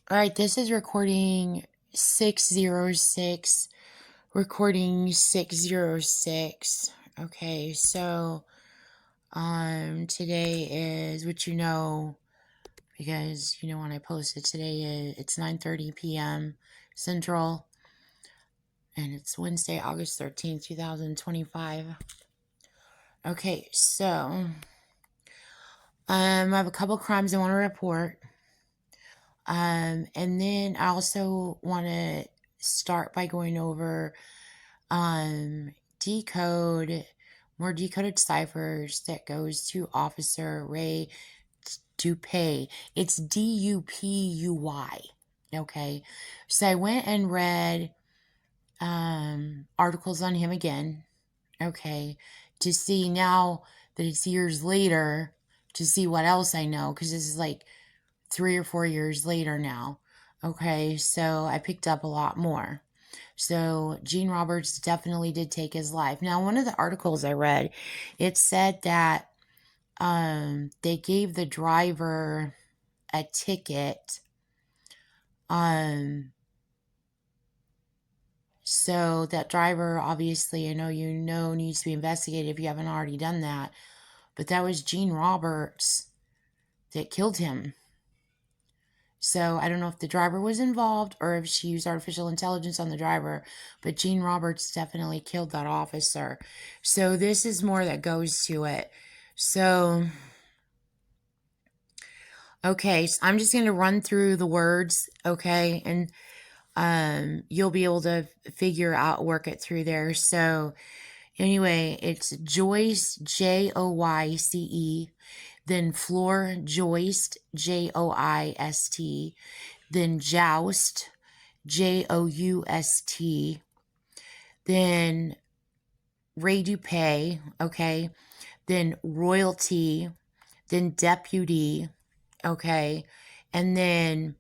All right, this is recording 606, recording 606. Okay, so today is what because when I posted today it's 9:30 p.m. Central, and it's Wednesday, August 13th, 2025. Okay, so I have a couple crimes I want to report. And then I also want to start by going over decode more decoded ciphers that goes to Officer Ray Dupuy. It's Dupuy. Okay. So I went and read articles on him again. Okay. To see now that it's years later, to see what else I know, because this is like 3 or 4 years later now. Okay, so I picked up a lot more. So Gene Roberts definitely did take his life. Now, one of the articles I read, it said that they gave the driver a ticket. So that driver, obviously, I know needs to be investigated if you haven't already done that. But that was Gene Roberts that killed him. So I don't know if the driver was involved or if she used artificial intelligence on the driver, but Gene Roberts definitely killed that officer. So this is more that goes to it. So, okay, so I'm just going to run through the words, okay, and you'll be able to work it through there. So anyway, it's Joyce, Joyce, then Floor Joist, Joist, then Joust, Joust, then Ray Dupuy, okay, then Royalty, then Deputy, okay, and then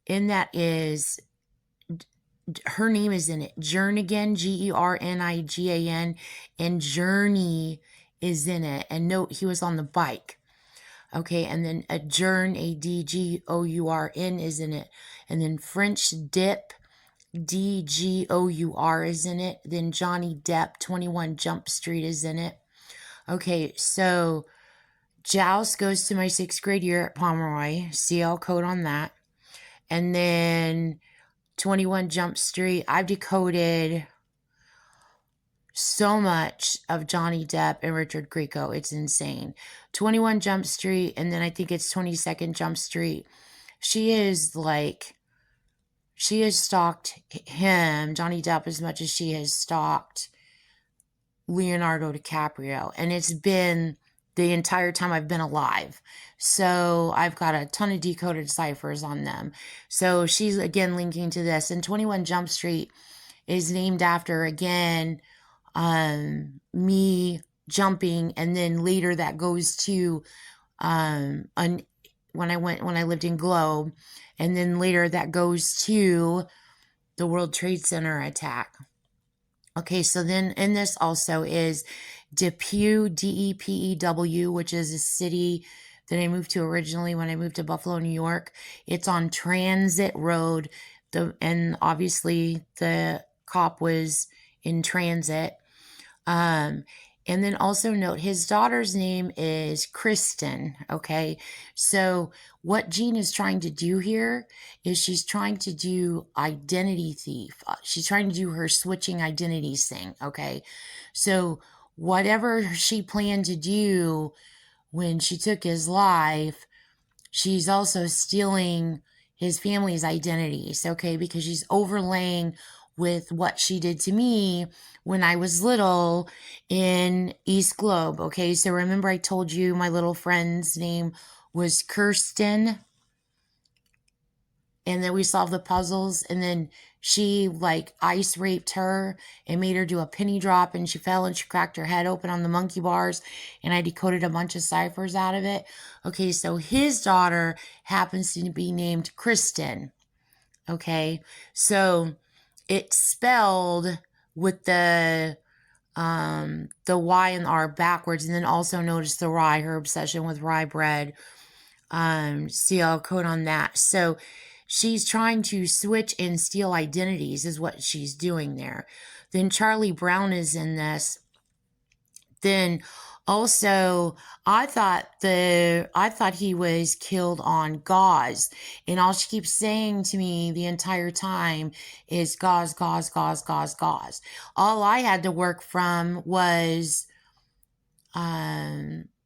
in that is her name is in it, Jernigan, Gernigan, and Journey is in it. And note, he was on the bike. Okay, and then Adjourn, Adgourn is in it. And then French Dip, Dgour is in it. Then Johnny Depp, 21 Jump Street is in it. Okay, so Joust goes to my 6th grade year at Pomeroy. CL code on that. And then 21 Jump Street, I've decoded so much of Johnny Depp and Richard Grieco. It's insane. 21 Jump Street, and then I think it's 22nd Jump Street. She has stalked him, Johnny Depp, as much as she has stalked Leonardo DiCaprio. And it's been the entire time I've been alive. So I've got a ton of decoded ciphers on them. So she's again linking to this. And 21 Jump Street is named after, again, me jumping, and then later that goes to when I lived in Globe, and then later that goes to the World Trade Center attack. Okay, so then in this also is Depew, Depew, which is a city that I moved to originally when I moved to Buffalo, New York. It's on Transit Road, and obviously the cop was in transit. And then also note his daughter's name is Kristen. Okay. So what Jean is trying to do here is she's trying to do identity thief. She's trying to do her switching identities thing. Okay. So whatever she planned to do when she took his life, she's also stealing his family's identities. Okay. Because she's overlaying with what she did to me when I was little in East Globe. Okay, so remember I told you my little friend's name was Kirsten, and then we solved the puzzles, and then she ice raped her and made her do a penny drop, and she fell and she cracked her head open on the monkey bars, and I decoded a bunch of ciphers out of it. Okay, so his daughter happens to be named Kristen. Okay, so it's spelled with the Y and the R backwards, and then also notice the rye, her obsession with rye bread. CL code on that. So she's trying to switch and steal identities is what she's doing there. Then Charlie Brown is in this. Then also I thought he was killed on gauze, and all she keeps saying to me the entire time is gauze, gauze, gauze, gauze, gauze. All I had to work from was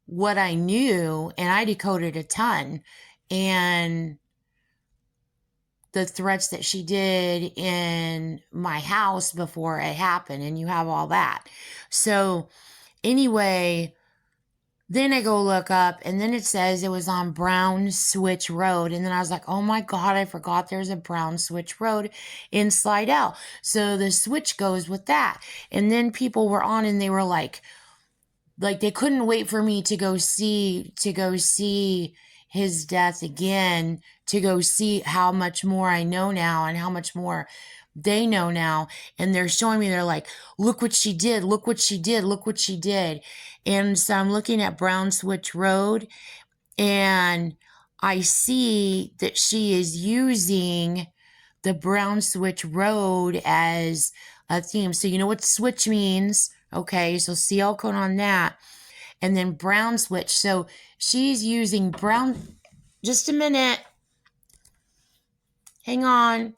what I knew, and I decoded a ton. And the threats that she did in my house before it happened, and you have all that. So anyway, then I go look up, and then it says it was on Brown Switch Road. And then I was like, oh my God, I forgot there's a Brown Switch Road in Slidell. So the switch goes with that. And then people were on, and they were like they couldn't wait for me to go see his death again, to go see how much more I know now and how much more they know now. And they're showing me, they're like, look what she did, look what she did, look what she did. And so I'm looking at Brown Switch Road, and I see that she is using the Brown Switch Road as a theme. So you know what switch means. Okay, so CL code on that. And then Brown Switch. So she's using brown. Just a minute. Hang on.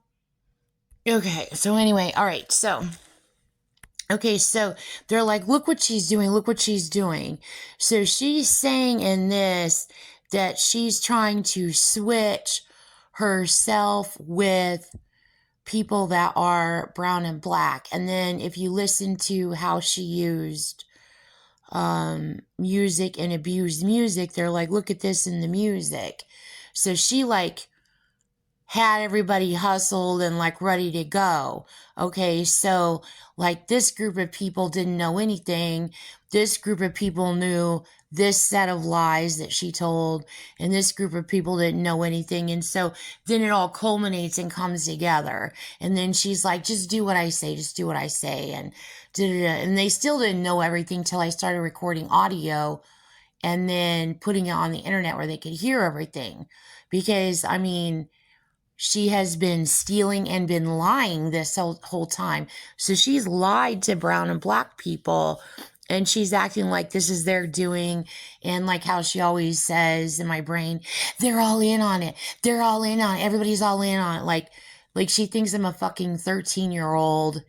Okay, so anyway, all right, so. Okay, so they're like, look what she's doing, look what she's doing. So she's saying in this that she's trying to switch herself with people that are brown and black. And then if you listen to how she used music and abused music, they're like, look at this in the music. So she had everybody hustled and ready to go. Okay, so this group of people didn't know anything. This group of people knew this set of lies that she told, and this group of people didn't know anything. And so then it all culminates and comes together. And then she's like, just do what I say, just do what I say. And and they still didn't know everything till I started recording audio and then putting it on the internet where they could hear everything. Because, I mean, she has been stealing and been lying this whole time. So she's lied to brown and black people, and she's acting like this is their doing. And how she always says in my brain, they're all in on it. They're all in on it. Everybody's all in on it. Like she thinks I'm a fucking 13-year-old,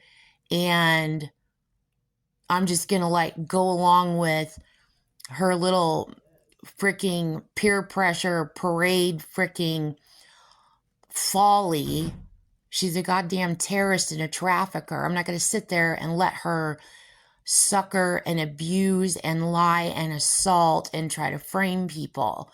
and I'm just going to go along with her little freaking peer pressure parade freaking folly. She's a goddamn terrorist and a trafficker. I'm not going to sit there and let her sucker and abuse and lie and assault and try to frame people.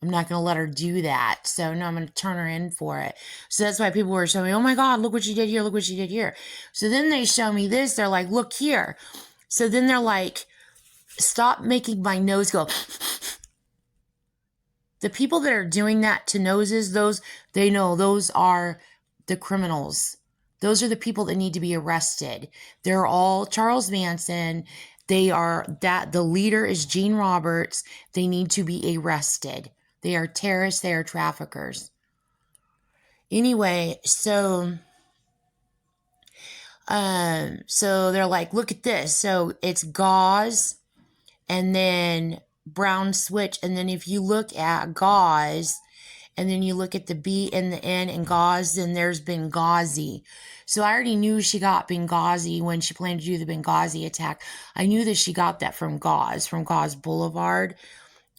I'm not going to let her do that. So no, I'm going to turn her in for it. So that's why people were showing me, oh my God, look what she did here. Look what she did here. So then they show me this. They're like, look here. So then they're like, stop making my nose go. The people that are doing that to noses, they know those are the criminals. Those are the people that need to be arrested. They're all Charles Manson. The leader is Gene Roberts. They need to be arrested. They are terrorists. They are traffickers. Anyway, so they're like, look at this. So it's gauze, and then Brown Switch. And then if you look at gauze, and then you look at the B and the N and gauze, then there's Benghazi. So I already knew she got Benghazi when she planned to do the Benghazi attack. I knew that she got that from Gauze Boulevard.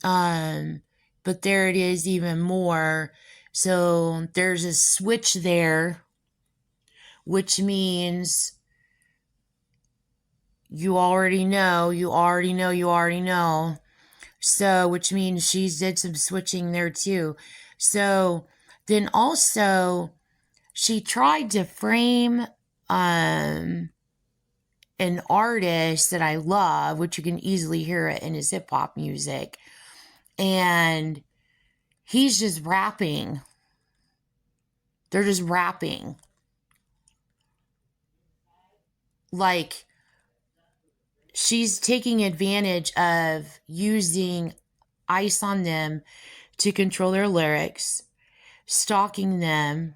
But there it is even more. So there's a switch there, which means you already know. So, which means she's did some switching there too. So then also she tried to frame an artist that I love, which you can easily hear it in his hip hop music. And he's just rapping. They're just rapping. She's taking advantage of using Ice on Them to control their lyrics. stalking them,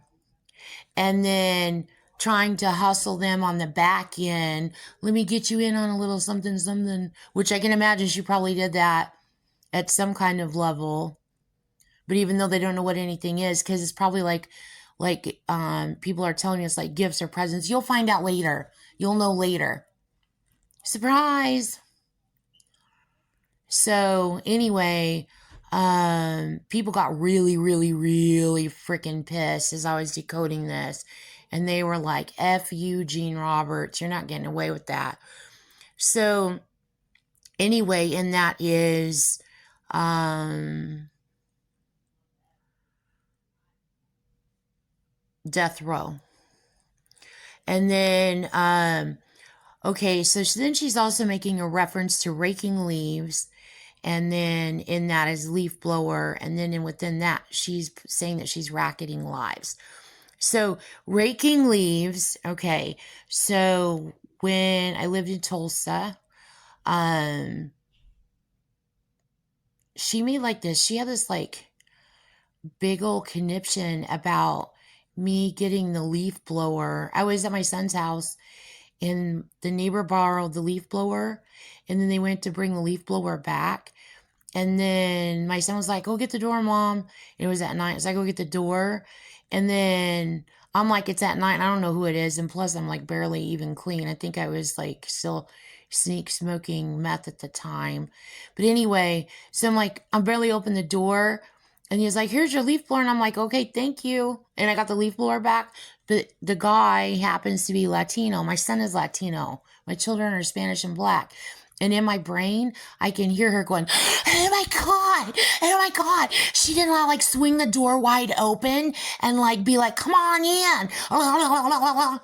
and then trying to hustle them on the back end. Let me get you in on a little something, something, which I can imagine she probably did that at some kind of level. But even though they don't know what anything is, because it's probably like people are telling us like gifts or presents, you'll find out later. You'll know later. Surprise. So anyway, people got really, really, really freaking pissed as I was decoding this. And they were like, F you, Gene Roberts. You're not getting away with that. So anyway, and that is death row. And then, okay, so then she's also making a reference to raking leaves. And then in that is leaf blower. And then within that, she's saying that she's racketing lives. So raking leaves, okay. So when I lived in Tulsa, she made like this, she had this like big old conniption about me getting the leaf blower. I was at my son's house and the neighbor borrowed the leaf blower, and then they went to bring the leaf blower back. And then my son was like, go get the door, Mom. And it was at night. So I go get the door. And then I'm like, it's at night and I don't know who it is. And plus I'm like barely even clean. I think I was like still sneak smoking meth at the time. But anyway, so I'm like, I'm barely open the door. And he was like, here's your leaf blower. And I'm like, okay, thank you. And I got the leaf blower back. But the guy happens to be Latino. My son is Latino. My children are Spanish and black. And in my brain, I can hear her going, oh my God, oh my God. She didn't like swing the door wide open and like be like, come on in. I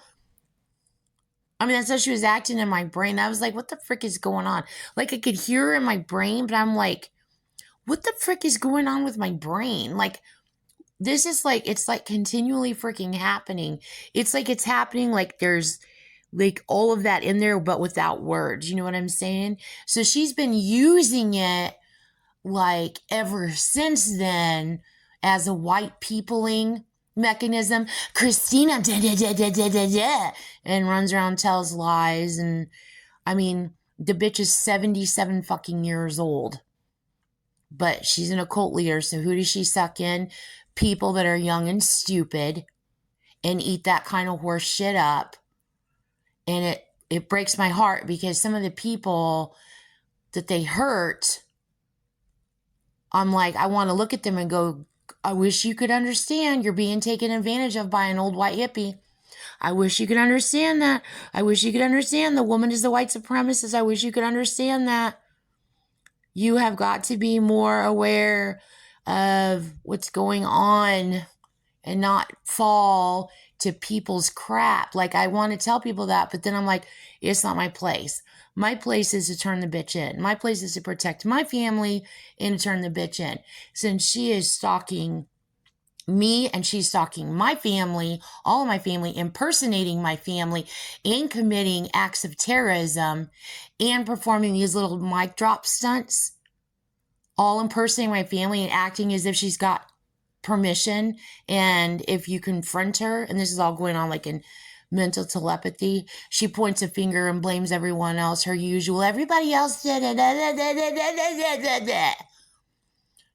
mean, that's how she was acting in my brain. I was like, what the frick is going on? Like I could hear her in my brain, but I'm like, what the frick is going on with my brain? Like, this is like, it's like continually freaking happening. It's like it's happening like there's like all of that in there, but without words. You know what I'm saying? So she's been using it like ever since then as a white peopling mechanism. Christina and runs around, tells lies. And I mean, the bitch is 77 fucking years old. But she's an occult leader, so who does she suck in? People that are young and stupid and eat that kind of horse shit up. And it breaks my heart because some of the people that they hurt, I'm like, I want to look at them and go, I wish you could understand you're being taken advantage of by an old white hippie. I wish you could understand that. I wish you could understand the woman is the white supremacist. I wish you could understand that. You have got to be more aware of what's going on and not fall to people's crap. Like, I want to tell people that, but then I'm like, it's not my place. My place is to turn the bitch in. My place is to protect my family and to turn the bitch in. Since she is stalking me and she's stalking my family, all of my family, impersonating my family, and committing acts of terrorism and performing these little mic drop stunts, all impersonating my family and acting as if she's got permission. And if you confront her, and this is all going on like in mental telepathy, she points a finger and blames everyone else, her usual, everybody else did it.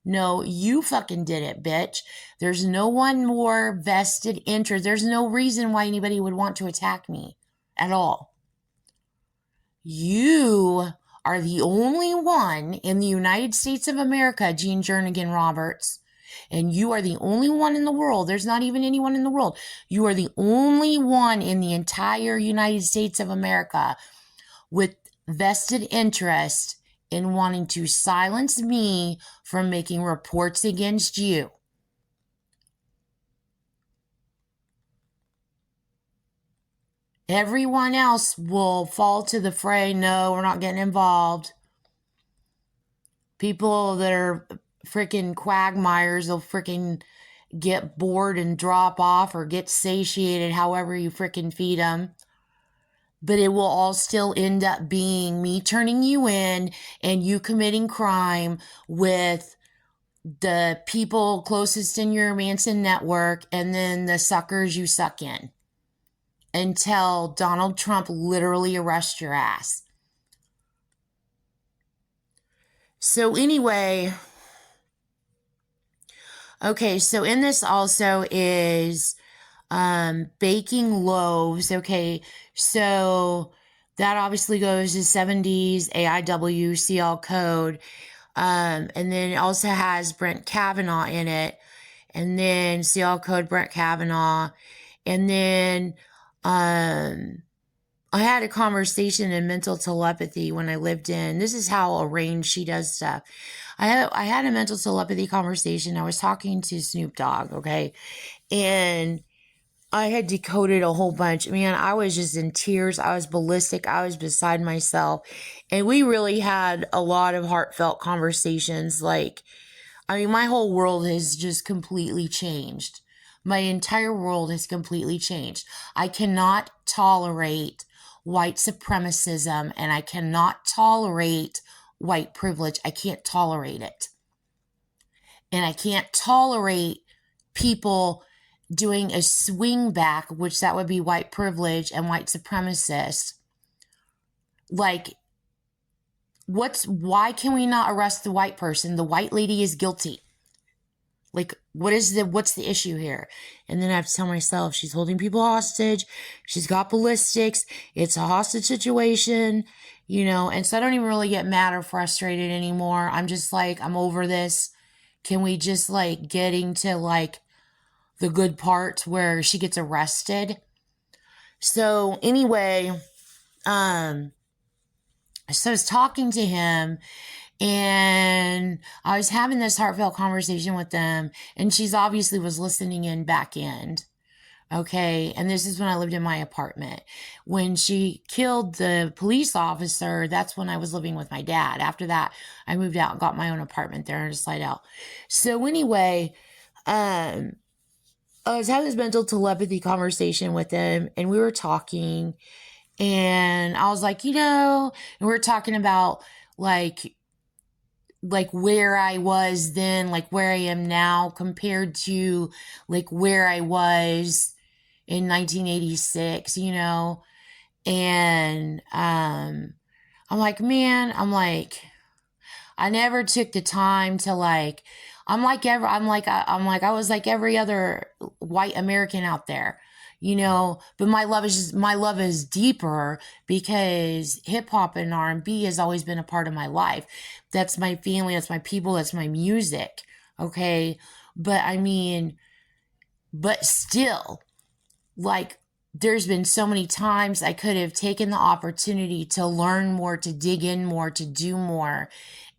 No, you fucking did it, bitch. There's no one more vested interest. There's no reason why anybody would want to attack me at all. You are the only one in the United States of America, Gene Jernigan Roberts, and you are the only one in the world. There's not even anyone in the world. You are the only one in the entire United States of America with vested interest in wanting to silence me from making reports against you. Everyone else will fall to the fray. No, we're not getting involved. People that are freaking quagmires will freaking get bored and drop off or get satiated, however you freaking feed them. But it will all still end up being me turning you in and you committing crime with the people closest in your Manson network, and then the suckers you suck in, until Donald Trump literally arrests your ass. So anyway, okay, so in this also is baking loaves. Okay, so that obviously goes to 70s AIW CL code. And then it also has Brent Kavanaugh in it. And then CL code Brent Kavanaugh. And then I had a conversation in mental telepathy when I lived in. This is how arranged she does stuff. I had a mental telepathy conversation. I was talking to Snoop Dogg, okay? And I had decoded a whole bunch. Man, I was just in tears. I was ballistic. I was beside myself. And we really had a lot of heartfelt conversations. Like, I mean, my whole world has just completely changed. My entire world has completely changed. I cannot tolerate white supremacism, and I cannot tolerate white privilege. I can't tolerate it. And I can't tolerate people doing a swing back, which that would be white privilege and white supremacist. Like, why can we not arrest the white person? The white lady is guilty. Like, what's the issue here? And then I have to tell myself, she's holding people hostage. She's got ballistics. It's a hostage situation, and so I don't even really get mad or frustrated anymore. I'm just like, I'm over this. Can we just like getting to like the good part where she gets arrested? So anyway, so I was talking to him, and I was having this heartfelt conversation with them, and she's obviously was listening in back end. Okay. And this is when I lived in my apartment. When she killed the police officer, that's when I was living with my dad. After that, I moved out and got my own apartment there and just slide out. So anyway, I was having this mental telepathy conversation with him, and we were talking, and I was like, and we were talking about like where I was then, like where I am now compared to like where I was in 1986, and I'm like, man, I never took the time to like, I was like every other white American out there, but my love is deeper because hip hop and R&B has always been a part of my life. That's my family. That's my people. That's my music. Okay. But still, like, there's been so many times I could have taken the opportunity to learn more, to dig in more, to do more.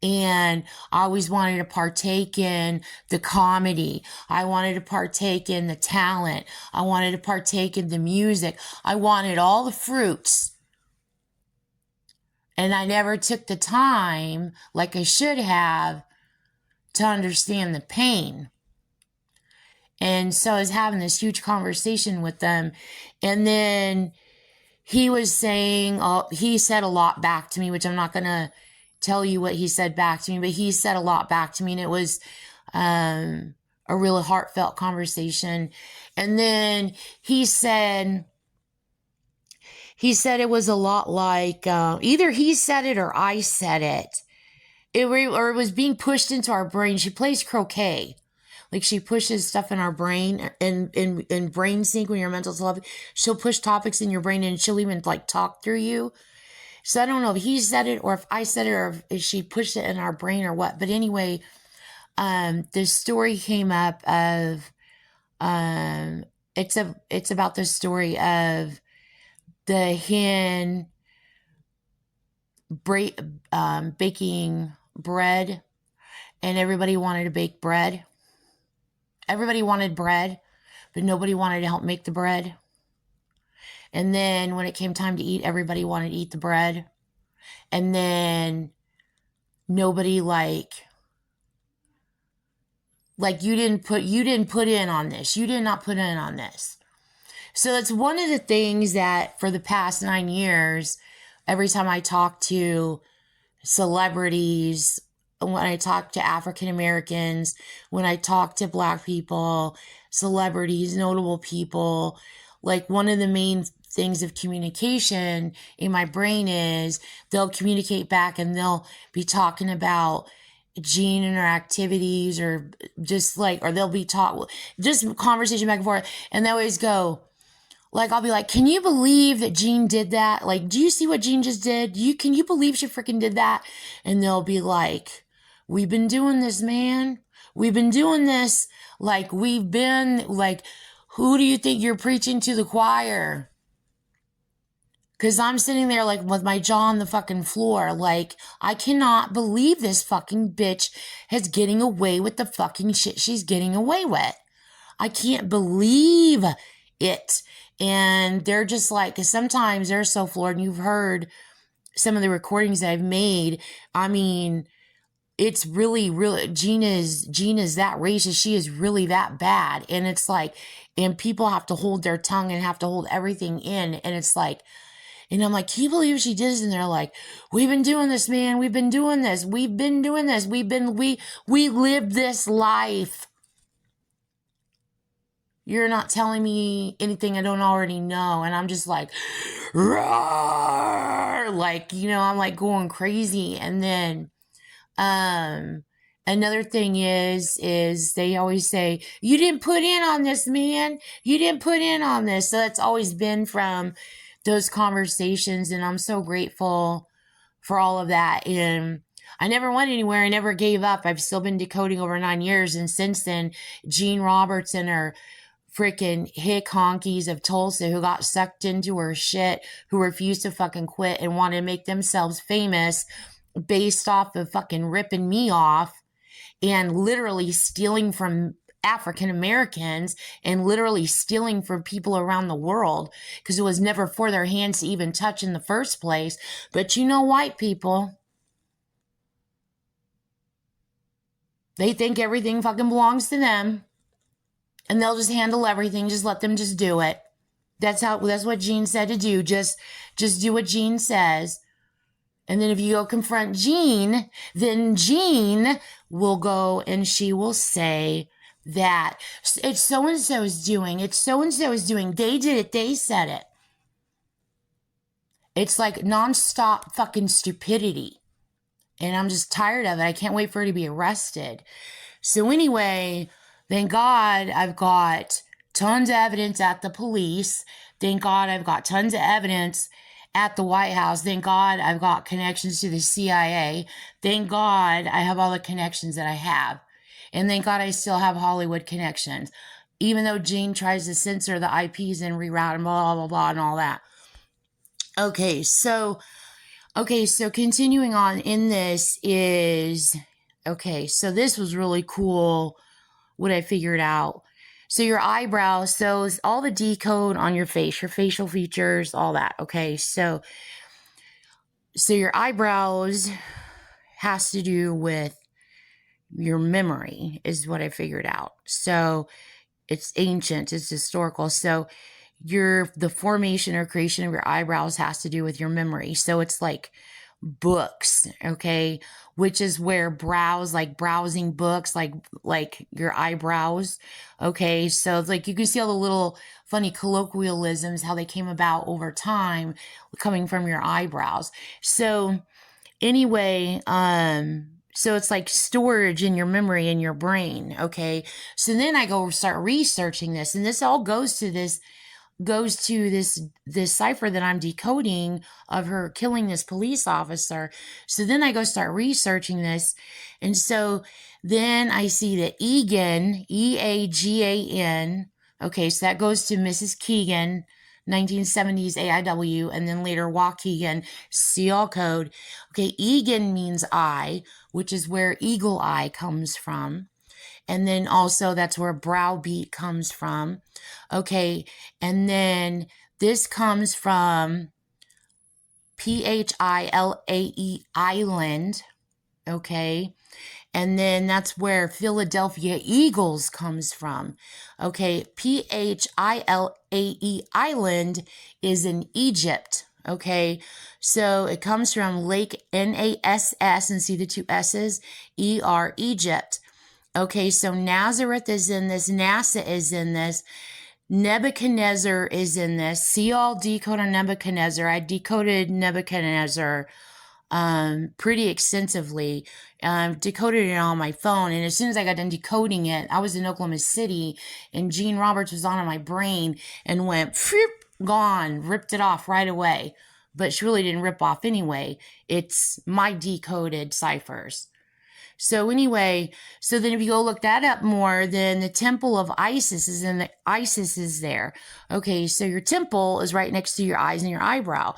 And I always wanted to partake in the comedy. I wanted to partake in the talent. I wanted to partake in the music. I wanted all the fruits. And I never took the time, like I should have, to understand the pain. And so I was having this huge conversation with them. And then he was saying, he said a lot back to me, which I'm not going to tell you what he said back to me, but he said a lot back to me, and it was a really heartfelt conversation. And then he said it was a lot like, either he said it or I said it. Or it was being pushed into our brain. She plays croquet. Like, she pushes stuff in our brain, and brain sync when you're mental telepathy. She'll push topics in your brain, and she'll even like talk through you. So I don't know if he said it or if I said it or if she pushed it in our brain or what. But anyway, the story came up of, it's about the story of the hen baking bread, and everybody wanted to bake bread. Everybody wanted bread, but nobody wanted to help make the bread. And then when it came time to eat, everybody wanted to eat the bread. And then nobody like you didn't put in on this. You did not put in on this. So that's one of the things that for the past 9 years, every time I talk to celebrities, when I talk to African Americans, when I talk to Black people, celebrities, notable people, like one of the main things of communication in my brain is they'll communicate back and they'll be talking about Jean and her activities, or just like, or they'll be just conversation back and forth, and they always go, like, I'll be like, can you believe that Jean did that? Like, do you see what Jean just did? Can you believe she freaking did that? And they'll be like, we've been doing this, man. We've been doing this. Like, who do you think you're preaching to the choir? Because I'm sitting there, like, with my jaw on the fucking floor. Like, I cannot believe this fucking bitch is getting away with the fucking shit she's getting away with. I can't believe it. And they're just like, because sometimes they're so floored, and you've heard some of the recordings that I've made. I mean, it's really, really, Jean is that racist. She is really that bad. And it's like, and people have to hold their tongue and have to hold everything in. And it's like, and I'm like, can you believe she did this? And they're like, we've been doing this, man. We've been doing this. We've been doing this. We lived this life. You're not telling me anything I don't already know. And I'm just like, roar! Like, I'm like going crazy. And then, another thing is they always say, you didn't put in on this, man. You didn't put in on this. So that's always been from those conversations. And I'm so grateful for all of that. And I never went anywhere. I never gave up. I've still been decoding over 9 years. And since then, Jean Roberts and her freaking hick honkies of Tulsa who got sucked into her shit, who refused to fucking quit and want to make themselves famous based off of fucking ripping me off and literally stealing from African Americans and literally stealing from people around the world, because it was never for their hands to even touch in the first place. But white people, they think everything fucking belongs to them. And they'll just handle everything. Just let them just do it. That's what Jean said to do. Just do what Jean says. And then if you go confront Jean, then Jean will go and she will say that it's so-and-so's doing. It's so-and-so's doing. They did it. They said it. It's like nonstop fucking stupidity. And I'm just tired of it. I can't wait for her to be arrested. So anyway, thank God I've got tons of evidence at the police. Thank God I've got tons of evidence at the White House. Thank God I've got connections to the CIA. Thank God I have all the connections that I have. And thank God I still have Hollywood connections. Even though Jean tries to censor the IPs and reroute and blah, blah, blah, and all that. Okay, so continuing on in this is, so this was really cool what I figured out. So your eyebrows, so all the decode on your face, your facial features, all that. Okay, so your eyebrows has to do with your memory, is what I figured out. So it's ancient, it's historical. So the formation or creation of your eyebrows has to do with your memory. So it's like books, okay, which is where browsing books, like your eyebrows, okay. So it's like you can see all the little funny colloquialisms, how they came about over time, coming from your eyebrows. So anyway, so it's like storage in your memory in your brain, okay. So then I go start researching this, and this all goes to this cipher that I'm decoding of her killing this police officer. So then I go start researching this. And so then I see that Eagan, E-A-G-A-N. Okay, so that goes to Mrs. Keegan, 1970s AIW, and then later Waukegan, CL code. Okay, Eagan means eye, which is where eagle eye comes from. And then also that's where browbeat comes from. Okay, and then this comes from Phile, island. Okay, and then that's where Philadelphia Eagles comes from. Okay, Phile, island is in Egypt. Okay, so it comes from Lake Nass, and see the two S's, E-R, Egypt. Okay, so Nazareth is in this, NASA is in this, Nebuchadnezzar is in this. See, all decode on Nebuchadnezzar. I decoded Nebuchadnezzar pretty extensively. Decoded it on my phone, and as soon as I got done decoding it, I was in Oklahoma City, and Gene Roberts was on my brain and went, gone, ripped it off right away. But she really didn't rip off anyway. It's my decoded ciphers. So anyway, so then if you go look that up more, then the temple of Isis is in the, Isis is there. Okay, so your temple is right next to your eyes and your eyebrow.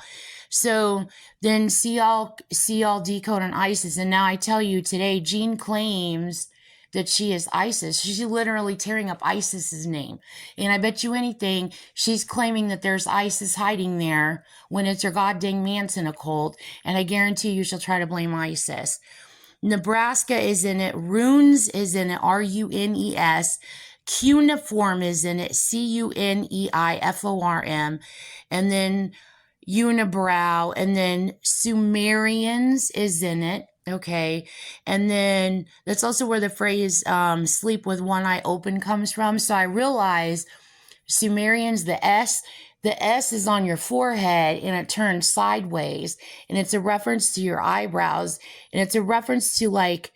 So then see all decode on Isis. And now I tell you today, Jean claims that she is Isis. She's literally tearing up Isis's name. And I bet you anything, she's claiming that there's Isis hiding there when it's her goddamn Manson occult. And I guarantee you she'll try to blame Isis. Nebraska is in it. Runes is in it. R-U-N-E-S. Cuneiform is in it. C-U-N-E-I-F-O-R-M. And then unibrow. And then Sumerians is in it. Okay. And then that's also where the phrase sleep with one eye open comes from. So I realized Sumerians, the S is on your forehead and it turns sideways, and it's a reference to your eyebrows, and it's a reference to like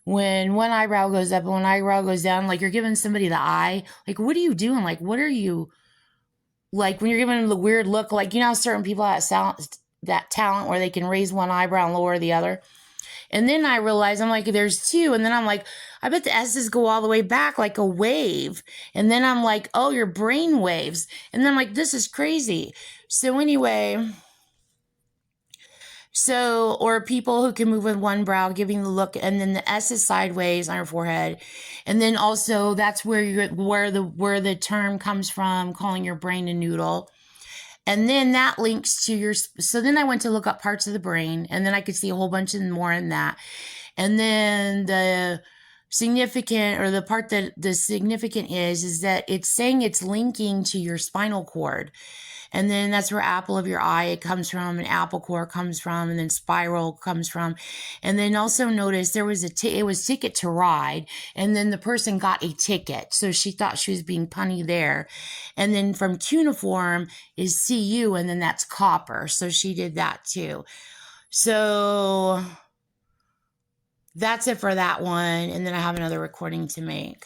when one eyebrow goes up and one eyebrow goes down, like you're giving somebody the eye. Like, what are you doing? Like, what are you, like when you're giving them the weird look, like, you know, certain people have that talent where they can raise one eyebrow and lower the other. And then I realized, I'm like, there's two. And then I'm like, I bet the S's go all the way back like a wave. And then I'm like, oh, your brain waves. And then I'm like, this is crazy. So anyway, so, or people who can move with one brow, giving the look, and then the S is sideways on your forehead. And then also that's where the term comes from, calling your brain a noodle. And then that links to your, so then I went to look up parts of the brain, and then I could see a whole bunch more in that. And then the significant, or the part that the significant is that it's saying it's linking to your spinal cord. And then that's where apple of your eye it comes from, and apple core comes from, and then spiral comes from. And then also notice there was it was ticket to ride, and then the person got a ticket. So she thought she was being punny there. And then from cuneiform is CU, and then that's copper. So she did that too. So that's it for that one. And then I have another recording to make.